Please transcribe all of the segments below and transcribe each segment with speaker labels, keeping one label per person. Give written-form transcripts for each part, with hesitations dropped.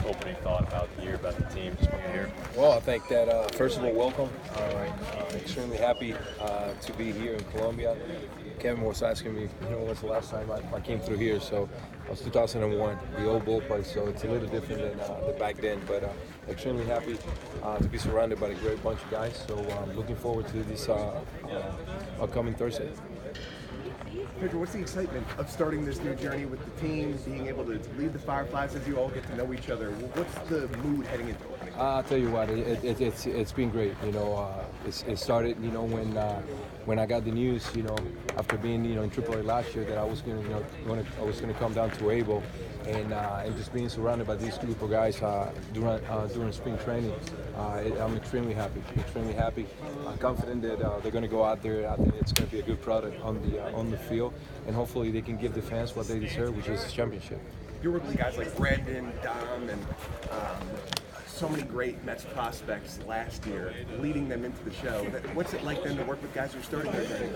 Speaker 1: Opening thought about the year, about the team, just from here.
Speaker 2: Well, I think that first of all, welcome. Extremely happy to be here in Colombia. Kevin was asking me, when's the last time I came through here? So it was 2001, the old ballpark. So it's a little different than back then, but extremely happy to be surrounded by a great bunch of guys. So I'm looking forward to this upcoming Thursday.
Speaker 3: Pedro, what's the excitement of starting this new journey with the team, being able to lead the Fireflies as you all get to know each other? What's the mood heading into opening?
Speaker 2: I'll tell you what, it's been great. It started, when I got the news, after being, in AAA last year, that I was going to come down to Able, and just being surrounded by this group of guys during spring training. I'm extremely happy. I'm confident that they're going to go out there. I think it's going to be a good product on the field, and hopefully they can give the fans what they deserve, which is a championship.
Speaker 3: You're working with guys like Brandon, Dom, and so many great Mets prospects last year, leading them into the show. What's it like then to work with guys who are starting their journey?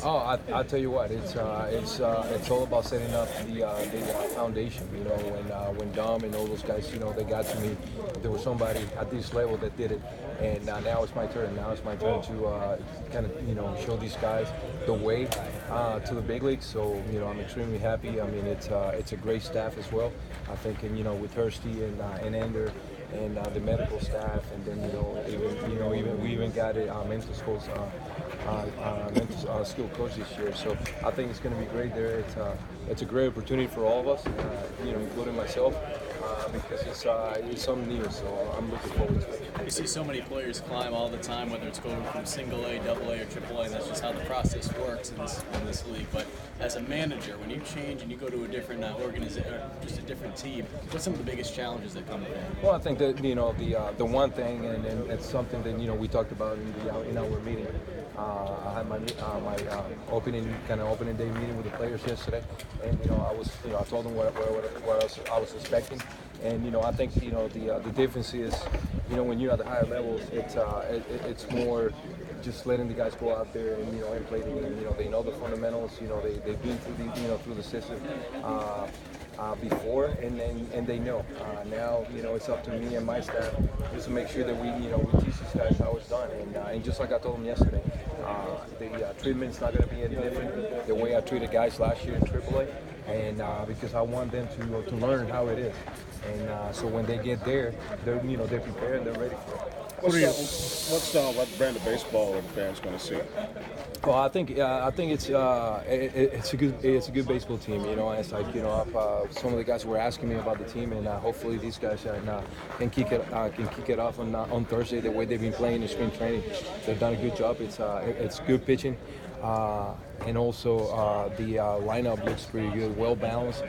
Speaker 2: Oh, I'll tell you what, it's all about setting up the foundation. When Dom and all those guys, they got to me, there was somebody at this level that did it, and now it's my turn. Now it's my turn to kind of show these guys the way to the big leagues. So I'm extremely happy. I mean, it's a great staff as well. I think, with Thirsty and Ender, and the medical staff, and then even we got a mental skills skill coach this year. So I think it's going to be great there. It's a great opportunity for all of us, including myself, because it's something new. So I'm looking forward to it.
Speaker 4: We see so many players climb all the time, whether it's going from single A, double A, or triple A. That's just how the process works in this league. But as a manager, when you change and you go to a different organization, or just a different team, what's some of the biggest challenges that come with that?
Speaker 2: Well, I think that the one thing, and it's something that we talked about in our meeting. I had my opening day meeting with the players yesterday, and I told them what I was expecting, and I think the difference is when you're at the higher levels, it's more just letting the guys go out there and play the game. They know the fundamentals. They've been through the system before, and they know. Now it's up to me and my staff just to make sure that we teach these guys how it's done. And just like I told them yesterday, the treatment's not going to be any different the way I treated guys last year in AAA, and because I want them to learn how it is. And so when they get there, they're prepared and they're ready for it.
Speaker 5: What's what brand of baseball are the fans going to see?
Speaker 2: Well, I think it's a good baseball team. As some of the guys were asking me about the team, and hopefully these guys can kick it off on Thursday the way they've been playing in spring training. They've done a good job. It's good pitching. And also the lineup looks pretty good, well balanced.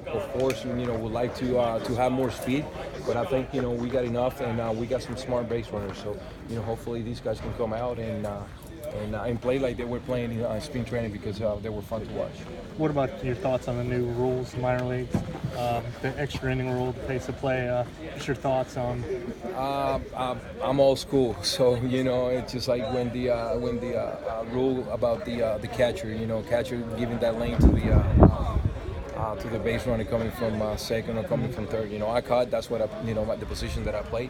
Speaker 2: Of course, would like to have more speed, but I think we got enough, and we got some smart base runners. So hopefully these guys can come out and play like they were playing in spring training, because they were fun to watch.
Speaker 6: What about your thoughts on the new rules, minor leagues, the extra inning rule, the pace of play? What's your thoughts on?
Speaker 2: I'm old school, so it's just like when the rule about the catcher, catcher giving that lane to the base runner coming from second or coming from third. I caught. That's what the position that I played,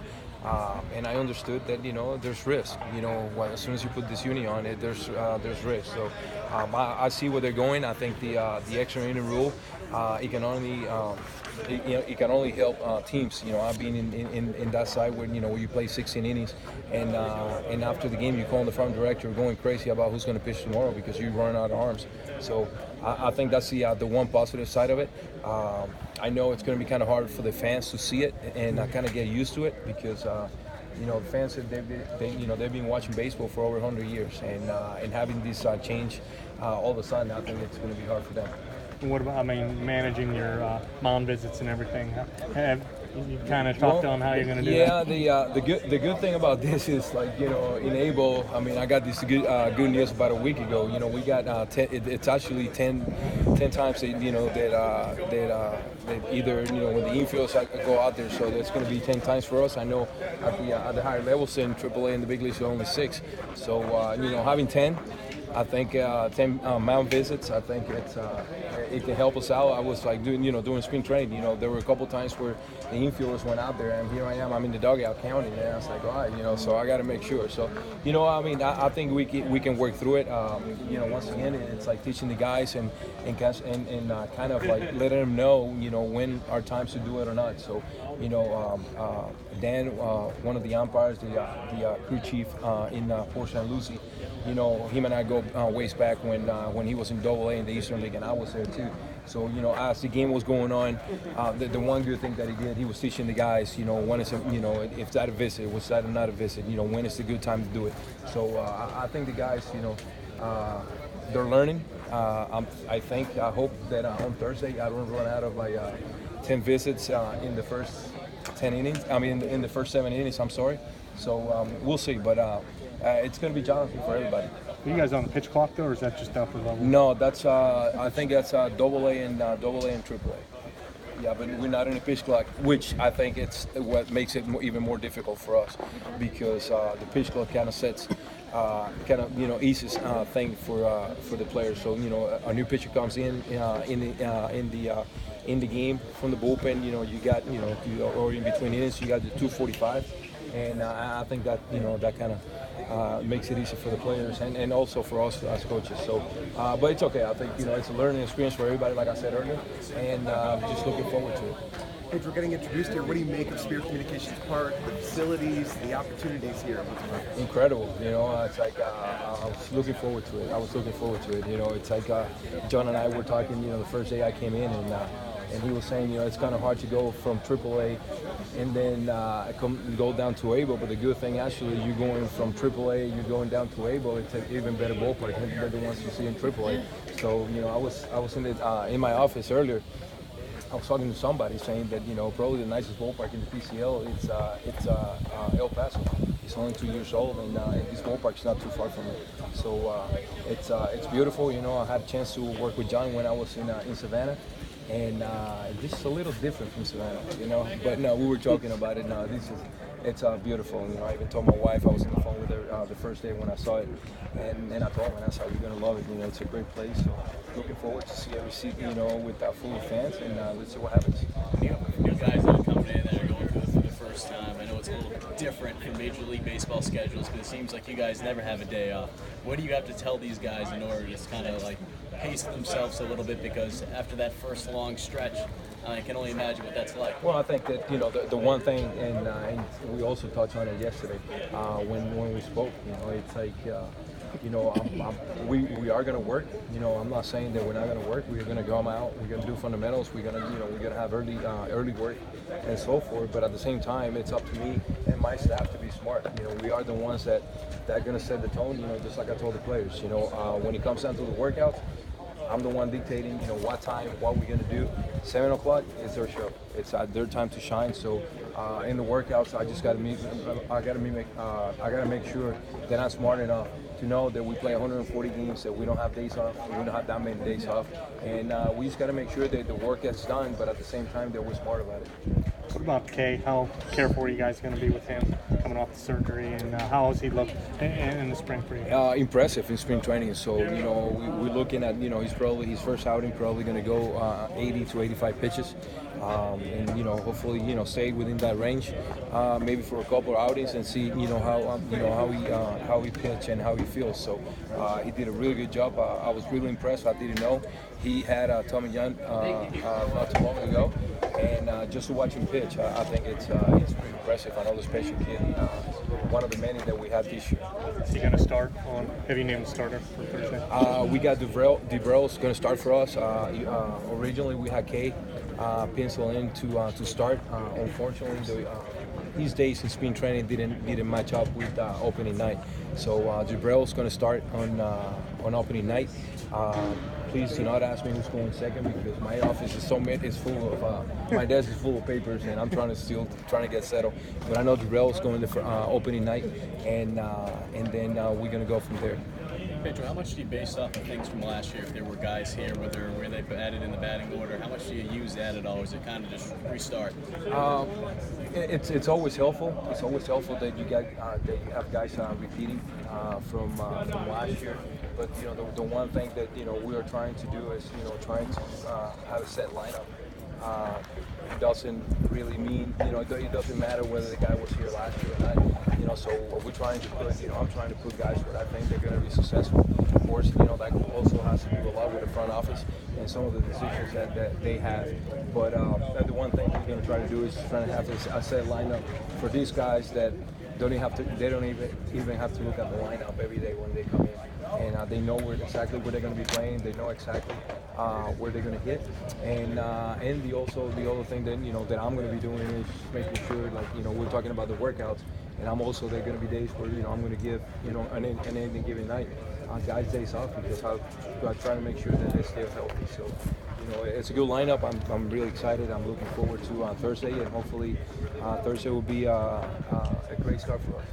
Speaker 2: and I understood that there's risk. As soon as you put this uni on it, there's risk. So I see where they're going. I think the extra inning rule, it can only help teams. I've been in that side where where you play 16 innings, and after the game you call the farm director going crazy about who's going to pitch tomorrow because you run out of arms. So I think that's the one positive side of it. I know it's going to be kind of hard for the fans to see it and kind of get used to it, because fans they've been watching baseball for over 100 years, and having this change all of a sudden, I think it's going to be hard for them.
Speaker 6: What about, managing your mom visits and everything? Have you kind of talked on how you're going to do that?
Speaker 2: Yeah, the good thing about this is, like, in Able, I got this good news about a week ago. We got it's actually 10 times that either when the infields go out there, so that's going to be 10 times for us. I know at the higher levels in AAA and the big leagues are only 6, so having 10. I think 10 mound visits. I think it can help us out. I was like doing spring training. There were a couple times where the infielders went out there, and here I am. I'm in the dugout counting, and I was like, all right, so I got to make sure. So, I think we can work through it. Once again, it's like teaching the guys and kind of like letting them know, when our times to do it or not. So, Dan, one of the umpires, the crew chief in Port St. Lucie, him and I go ways back when he was in AA in the Eastern League, and I was there too. So, as the game was going on, the one good thing that he was teaching the guys, when it's if that a visit, was that not a visit, when it's a good time to do it. So I think the guys, they're learning. I hope that on Thursday I don't run out of my 10 visits in the first 10 innings. In the first 7 innings. I'm sorry. So we'll see, but it's going to be challenging for everybody.
Speaker 6: Are you guys on the pitch clock though, or is that just upper level?
Speaker 2: No, that's I think that's AA and AAA. Yeah, but we're not in the pitch clock, which I think it's what makes it even more difficult for us, because the pitch clock kind of sets, eases thing for the players. So a new pitcher comes in the game from the bullpen. You got or in between innings you got the 245, and I think that that kind of makes it easier for the players and also for us as coaches. So, but it's okay. I think it's a learning experience for everybody, like I said earlier, and just looking forward to it.
Speaker 3: Hey, we're getting introduced here. What do you make of Spirit Communications Park, the facilities, the opportunities here?
Speaker 2: Incredible. It's like I was looking forward to it. It's like John and I were talking. The first day I came in, and he was saying, it's kind of hard to go from AAA and then go down to ABO. But the good thing, actually, you're going from AAA, you're going down to ABO. It's an even better ballpark than the ones you see in AAA. So, I was in my office earlier. I was talking to somebody saying that probably the nicest ballpark in the PCL it's El Paso. It's only 2 years old, and this ballpark is not too far from it. So it's beautiful. I had a chance to work with John when I was in Savannah. And just a little different from Savannah, But no, we were talking about it. No, it's beautiful. I even told my wife, I was on the phone with her the first day when I saw it, and I told her, that's how you're gonna love it. It's a great place. So looking forward to see every seat, with full of fans, and let's see what happens.
Speaker 4: You guys that are coming in that are going through this for the first time, I know it's a little different from Major League Baseball schedules, but it seems like you guys never have a day off. What do you have to tell these guys in order to just kind of like pace themselves a little bit, because after that first long stretch, I can only imagine what that's like.
Speaker 2: Well, I think that the one thing, and we also touched on it yesterday when we spoke. It's like we are going to work. I'm not saying that we're not going to work. We're going to come out. We're going to do fundamentals. We're going to have early work and so forth. But at the same time, it's up to me and my staff to be smart. We are the ones that are going to set the tone. Just like I told the players. When it comes down to the workouts, I'm the one dictating, what time, what we're gonna do. 7 o'clock is their show. It's their time to shine. So in the workouts, I just gotta make sure that I'm smart enough to know that we play 140 games, that we don't have days off, we don't have that many days off, and we just gotta make sure that the work gets done, but at the same time that we're smart about it.
Speaker 6: What about Kay? How careful are you guys going to be with him coming off the surgery, and how has he looked in the spring for you?
Speaker 2: Impressive in spring training. So we're looking at he's probably his first outing probably going to go 80 to 85 pitches, and hopefully stay within that range, maybe for a couple of outings and see how he pitch and how he feels. So he did a really good job. I was really impressed. I didn't know he had Tommy John not too long ago. And just to watch him pitch, I think it's pretty impressive. Another special kid, one of the many that we have this year.
Speaker 6: Is he going to start on? Have you named the starter for Thursday?
Speaker 2: We got DeVrell's going to start for us. Originally, we had Kay pencil in to start. Unfortunately, these days in spring training didn't match up with opening night. So DeVrell's going to start on opening night. Please do not ask me who's going second, because my office is full of my desk is full of papers, and I'm trying to get settled. But I know Durrell's going to opening night, and then we're going to go from there.
Speaker 4: Pedro, how much do you base off of things from last year? If there were guys here, where they added in the batting order, how much do you use that at all? Or is it kind of just restart?
Speaker 2: It's always helpful. It's always helpful that you have guys repeating from last year. But the one thing that we are trying to do is trying to have a set lineup. It doesn't really mean it doesn't matter whether the guy was here last year or not. So what we're trying to put, I'm trying to put guys where I think they're going to be successful. Of course, that also has to do a lot with the front office and some of the decisions that they have. But the one thing we're going to try to do is trying to have a set lineup for these guys that they don't even have to look at the lineup every day when they come in, and they know exactly where they're going to be playing. They know exactly where they're going to hit, and the other thing that that I'm going to be doing is making sure, we're talking about the workouts, and I'm also there going to be days where I'm going to give on any given night guys days off because I try to make sure that they stay healthy. So it's a good lineup. I'm really excited. I'm looking forward to Thursday, and hopefully Thursday will be a great start for us.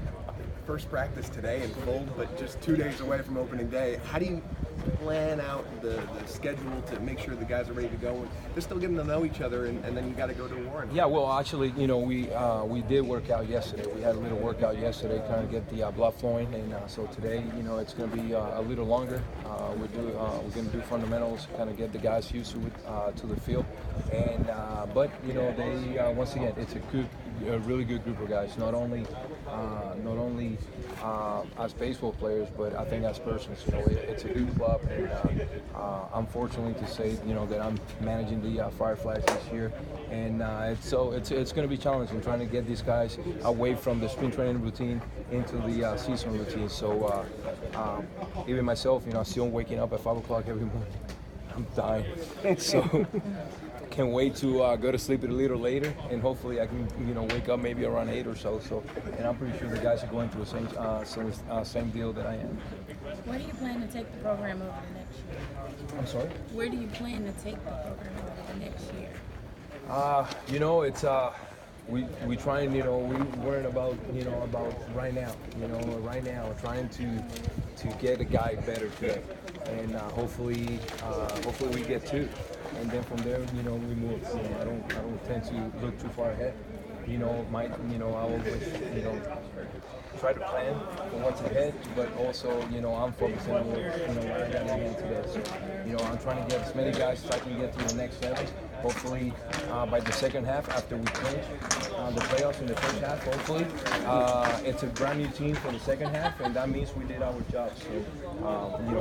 Speaker 3: First practice today in full, but just 2 days away from opening day. How do you plan out the schedule to make sure the guys are ready to go? And they're still getting to know each other, and then you got to go to Warren.
Speaker 2: Yeah, well, actually, we did work out yesterday. We had a little workout yesterday, kind of get the blood flowing, and so today, it's going to be a little longer. We're going to do fundamentals, kind of get the guys used to the field, and but they once again, it's a really good group of guys. Not only as baseball players, but I think as persons. It's a good club, and I'm fortunate to say that I'm managing the Fireflies this year, and it's going to be challenging trying to get these guys away from the spring training routine into the season routine. So even myself, still waking up at 5 o'clock every morning. I'm dying. So can't wait to go to sleep a little later, and hopefully I can wake up maybe around 8 or so. And I'm pretty sure the guys are going through the same deal that I am.
Speaker 7: Where do you plan to take the program over the next year?
Speaker 2: I'm sorry?
Speaker 7: Where do you plan to take the program over the next year?
Speaker 2: It's we trying, we worrying about right now, trying to get a guy better today, and hopefully we get two, and then from there, we move. I don't tend to look too far ahead. I always, try to plan for what's ahead, but also, I'm focusing on what I got in hand today. So, I'm trying to get as many guys as I can get to the next level. Hopefully, by the second half, after we finish the playoffs in the first half, hopefully, it's a brand new team for the second half, and that means we did our job. So,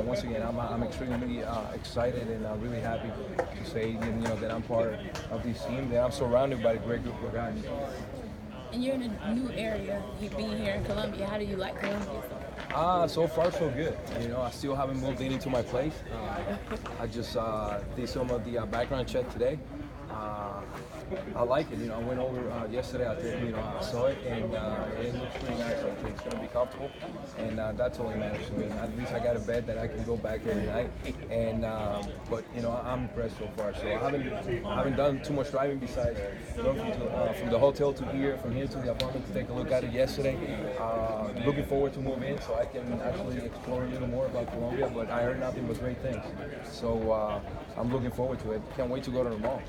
Speaker 2: once again, I'm extremely excited, and I'm really happy to say, that I'm part of this team, that I'm surrounded by a great group of guys.
Speaker 7: And you're in a new area, you being here in Columbia. How do you like Columbia so far?
Speaker 2: So far so good. I still haven't moved into my place. I just did some of the background check today. I like it. I went over yesterday. I saw it, and it looks pretty nice. I think it's going to be comfortable, and that's all that matters to me. At least I got a bed that I can go back every night. And but I'm impressed so far. So I haven't done too much driving besides going from the hotel to here, from here to the apartment to take a look at it yesterday. Looking forward to move in so I can actually explore a little more about Colombia. But I heard nothing but great things. So I'm looking forward to it. Can't wait to go to the mall.